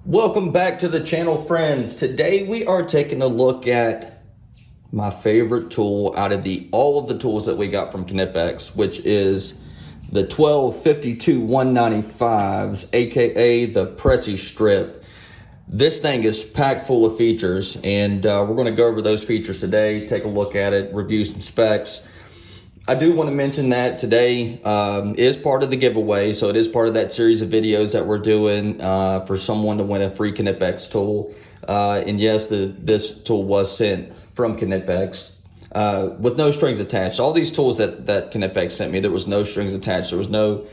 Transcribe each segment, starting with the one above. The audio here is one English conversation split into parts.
Welcome back to the channel, friends. Today we are taking a look at my favorite tool out of all of the tools that we got from Knipex, which is the 1252-195s, aka the Precistrip. This thing is packed full of features, and we're going to go over those features today, take a look at it, review some specs. I do want to mention that today is part of the giveaway, so it is part of that series of videos that we're doing for someone to win a free Knipex tool. And yes, this tool was sent from Knipex with no strings attached. All these tools that Knipex sent me, there was no strings attached. There was no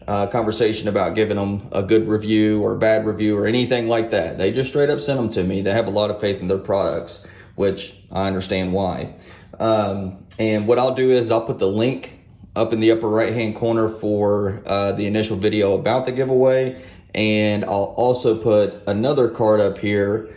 conversation about giving them a good review or a bad review or anything like that. They just straight up sent them to me. They have a lot of faith in their products, which I understand why. And what I'll do is I'll put the link up in the upper right hand corner for the initial video about the giveaway, and I'll also put another card up here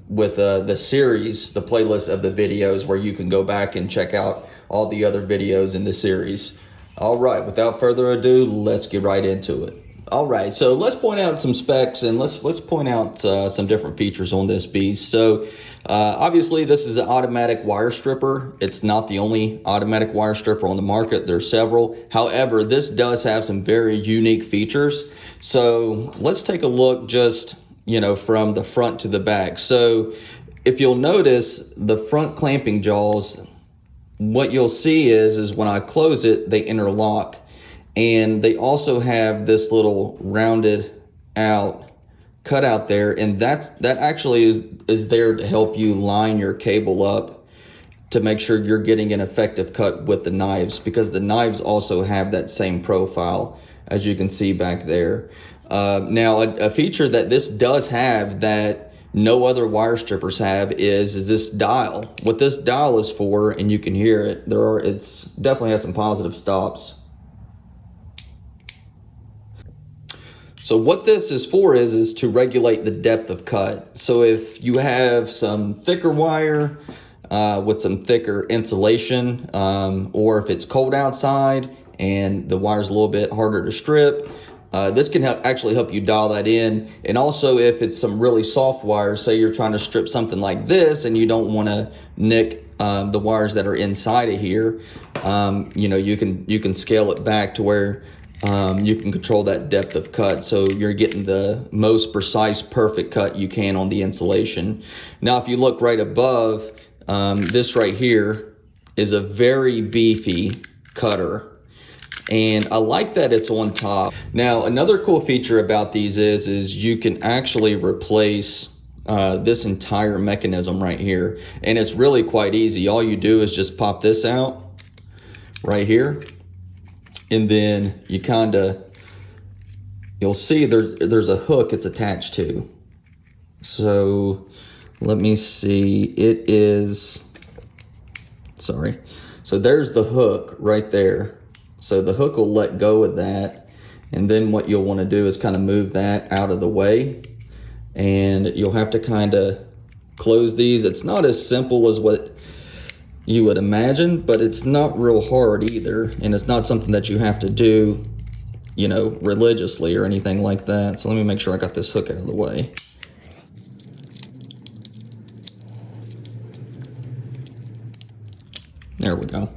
with the series, the playlist of the videos where you can go back and check out all the other videos in the series. All right, without further ado, let's get right into it. All right, so let's point out some specs and let's point out some different features on this beast. So obviously this is an automatic wire stripper. It's not the only automatic wire stripper on the market. There's several. However, this does have some very unique features. So let's take a look just, from the front to the back. So if you'll notice the front clamping jaws, what you'll see is when I close it, they interlock. And they also have this little rounded out cutout there, and that actually is there to help you line your cable up to make sure you're getting an effective cut with the knives, because the knives also have that same profile, as you can see back there. Now, a feature that this does have that no other wire strippers have is this dial. What this dial is for, and you can hear it, it's definitely has some positive stops. So what this is for is to regulate the depth of cut. So if you have some thicker wire with some thicker insulation, or if it's cold outside and the wire's a little bit harder to strip, this can actually help you dial that in. And also if it's some really soft wire, say you're trying to strip something like this and you don't want to nick the wires that are inside of here, you can scale it back to where you can control that depth of cut, so you're getting the most precise, perfect cut you can on the insulation. Now, if you look right above, this right here is a very beefy cutter, and I like that it's on top. Now, another cool feature about these is you can actually replace this entire mechanism right here, and it's really quite easy. All you do is just pop this out right here, and then you'll see there's a hook it's attached to. So let me see, so there's the hook right there. So the hook will let go of that, and then what you'll want to do is kind of move that out of the way, and you'll have to kind of close these. It's not as simple as what you would imagine, but it's not real hard either, and it's not something that you have to do, religiously or anything like that. So let me make sure I got this hook out of the way. There we go.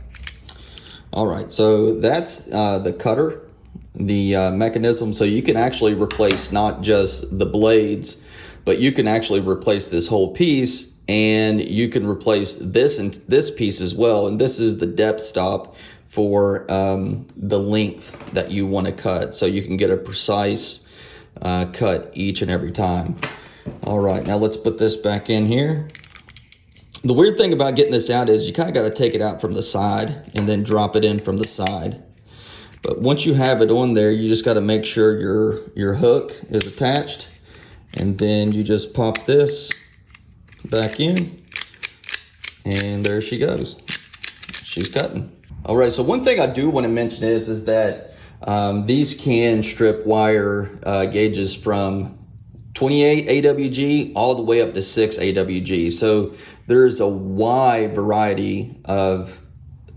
All right, so that's the cutter, the mechanism. So you can actually replace not just the blades, but you can actually replace this whole piece, and you can replace this and this piece as well. And this is the depth stop for the length that you want to cut, so you can get a precise cut each and every time. All right, now let's put this back in here. The weird thing about getting this out is you kind of got to take it out from the side and then drop it in from the side. But once you have it on there, you just got to make sure your hook is attached, and then you just pop this back in, and there she goes. She's cutting. All right, so one thing I do want to mention is that these can strip wire gauges from 28 AWG all the way up to 6 AWG. So there's a wide variety of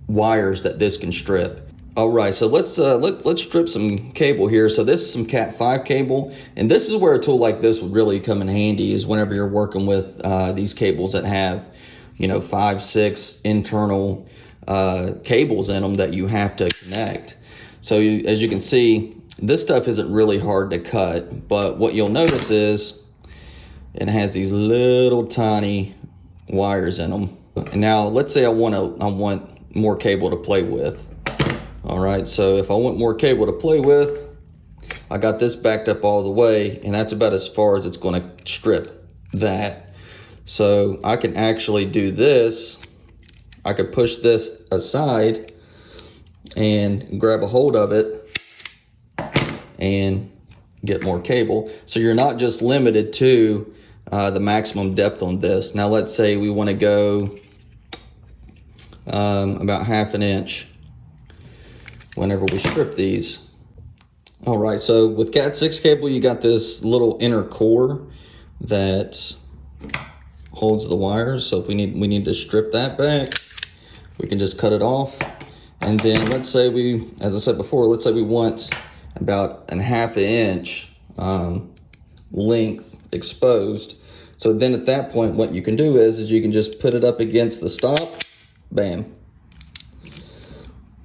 wires that this can strip. All right, so let's strip some cable here. So this is some Cat 5 cable, and this is where a tool like this would really come in handy, is whenever you're working with these cables that have, you know, 5, 6 internal cables in them that you have to connect. So as you can see, this stuff isn't really hard to cut, but what you'll notice is it has these little tiny wires in them. And now let's say I want more cable to play with. All right, so if I want more cable to play with, I got this backed up all the way, and that's about as far as it's going to strip that. So I can actually do this. I could push this aside and grab a hold of it and get more cable. So you're not just limited to the maximum depth on this. Now let's say we want to go about 1/2 inch whenever we strip these. All right, so with Cat 6 cable, you got this little inner core that holds the wires. So if we need to strip that back, we can just cut it off. And then let's say as I said before, let's say we want about 1/2 inch length exposed. So then at that point, what you can do is you can just put it up against the stop, bam.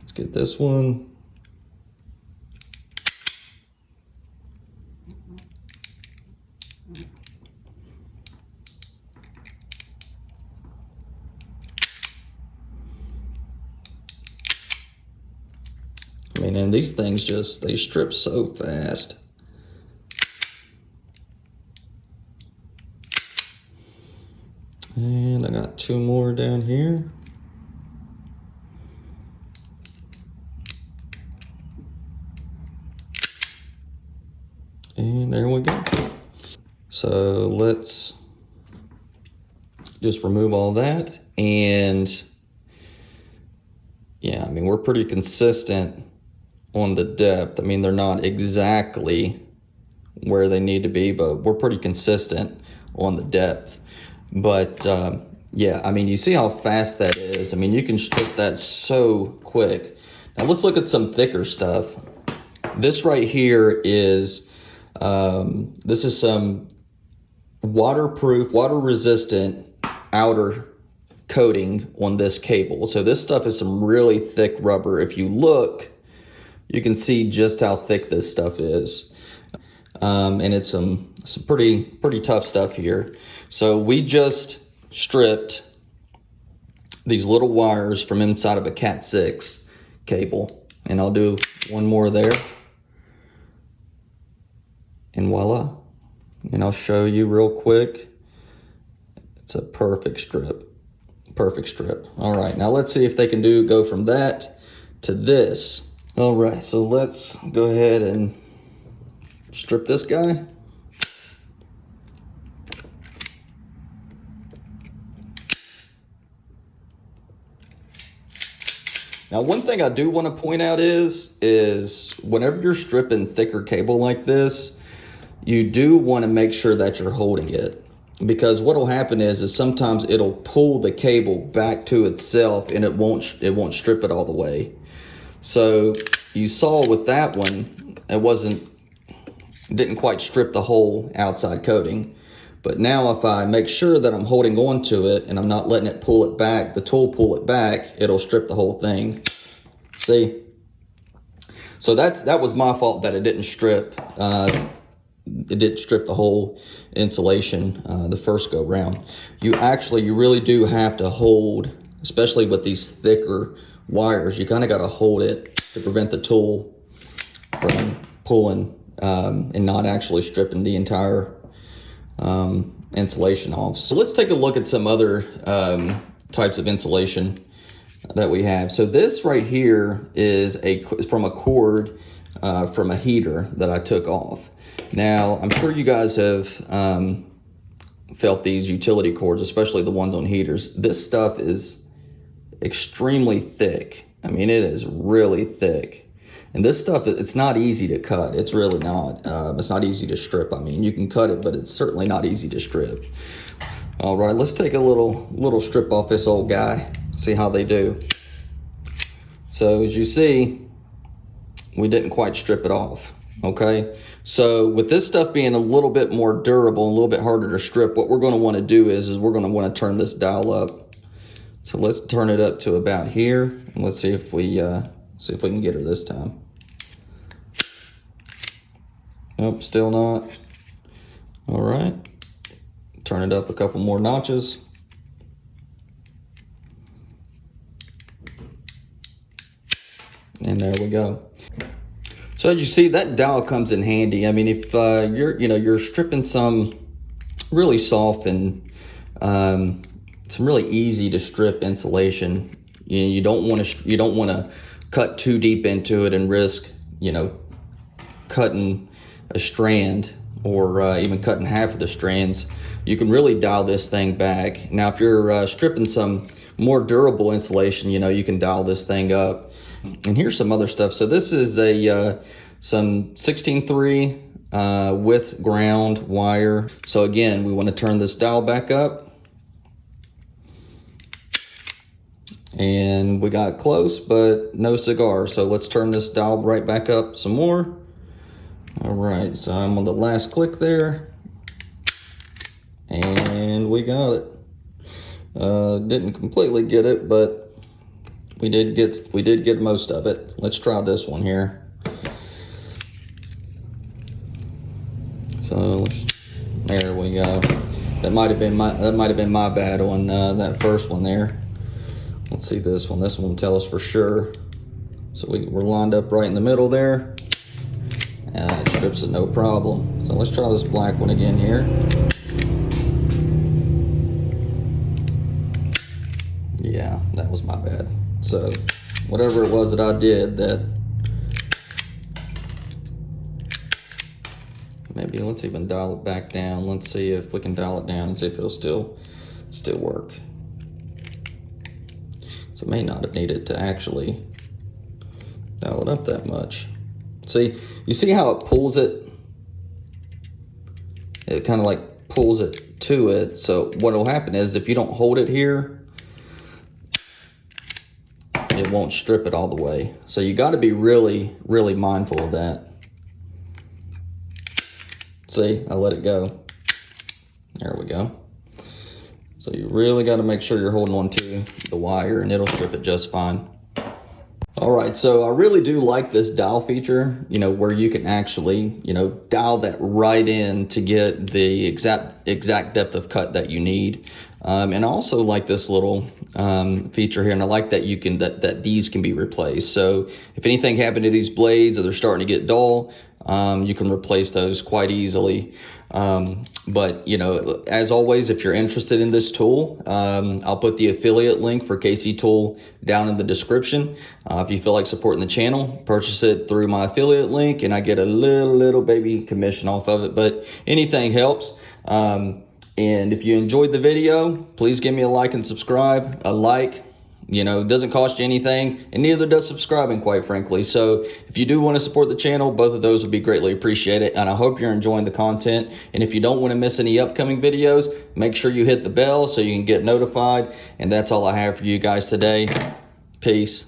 Let's get this one. I mean, and these things they strip so fast. And I got 2 more down here. And there we go. So let's just remove all that. And yeah, I mean, we're pretty consistent on the depth. I mean, they're not exactly where they need to be, but we're pretty consistent on the depth. But yeah, I mean, you see how fast that is. I mean, you can strip that so quick. Now let's look at some thicker stuff. This right here is this is some waterproof, water resistant outer coating on this cable. So this stuff is some really thick rubber. If you look, you can see just how thick this stuff is. And it's some pretty tough stuff here. So we just stripped these little wires from inside of a Cat 6 cable. And I'll do one more there. And voila. And I'll show you real quick. It's a perfect strip. Perfect strip. All right, now let's see if they can go from that to this. All right, so let's go ahead and strip this guy. Now, one thing I do want to point out is whenever you're stripping thicker cable like this, you do want to make sure that you're holding it, because what will happen is sometimes it'll pull the cable back to itself and it won't strip it all the way. So you saw with that one, it didn't quite strip the whole outside coating. But now if I make sure that I'm holding on to it and I'm not letting it pull it back, the tool pull it back, it'll strip the whole thing. See? So that was my fault that it didn't strip. It didn't strip the whole insulation the first go round. You really do have to hold, especially with these thicker wires, you kind of got to hold it to prevent the tool from pulling and not actually stripping the entire insulation off. So let's take a look at some other types of insulation that we have. So this right here is from a cord from a heater that I took off. Now, I'm sure you guys have felt these utility cords, especially the ones on heaters. This stuff is extremely thick. I mean, it is really thick. And this stuff, it's not easy to cut. It's really not. It's not easy to strip. I mean, you can cut it, but it's certainly not easy to strip. All right, let's take a little strip off this old guy, see how they do. So as you see, we didn't quite strip it off. Okay, so with this stuff being a little bit more durable, a little bit harder to strip, what we're going to want to do is we're going to want to turn this dial up. So let's turn it up to about here, and let's see if we can get her this time. Nope, still not. All right, turn it up a couple more notches. And there we go. So as you see, that dowel comes in handy. I mean, if you're stripping some really soft and some really easy to strip insulation, you don't want to cut too deep into it and risk cutting a strand or even cutting half of the strands. You can really dial this thing back. Now, if you're stripping some more durable insulation, you can dial this thing up. And here's some other stuff. So this is some 16.3 with ground wire. So again, we want to turn this dial back up. And we got close, but no cigar. So let's turn this dial right back up some more. All right, so I'm on the last click there. And we got it. Didn't completely get it, but we did get most of it. Let's try this one here. So there we go. That might have been my bad on that first one there. Let's see this one. This one will tell us for sure. So we're lined up right in the middle there. And it strips it no problem. So let's try this black one again here. Yeah, that was my bad. So whatever it was that I did, that maybe let's even dial it back down. Let's see if we can dial it down and see if it'll still work. So it may not have needed to actually dial it up that much. See, you see how it pulls it? It kind of like pulls it to it. So what will happen is if you don't hold it here, it won't strip it all the way. So you got to be really, really mindful of that. See, I let it go. There we go. So you really got to make sure you're holding on to the wire and it'll strip it just fine. All right, so I really do like this dial feature, where you can actually, dial that right in to get the exact depth of cut that you need. And I also like this little feature here, and I like that that these can be replaced. So if anything happened to these blades or they're starting to get dull, you can replace those quite easily. But as always, if you're interested in this tool, I'll put the affiliate link for KC Tool down in the description. If you feel like supporting the channel, purchase it through my affiliate link and I get a little baby commission off of it, but anything helps. And if you enjoyed the video, please give me a like and subscribe. A like, it doesn't cost you anything, and neither does subscribing, quite frankly. So if you do want to support the channel, both of those would be greatly appreciated, and I hope you're enjoying the content. And if you don't want to miss any upcoming videos, make sure you hit the bell so you can get notified. And that's all I have for you guys today. Peace.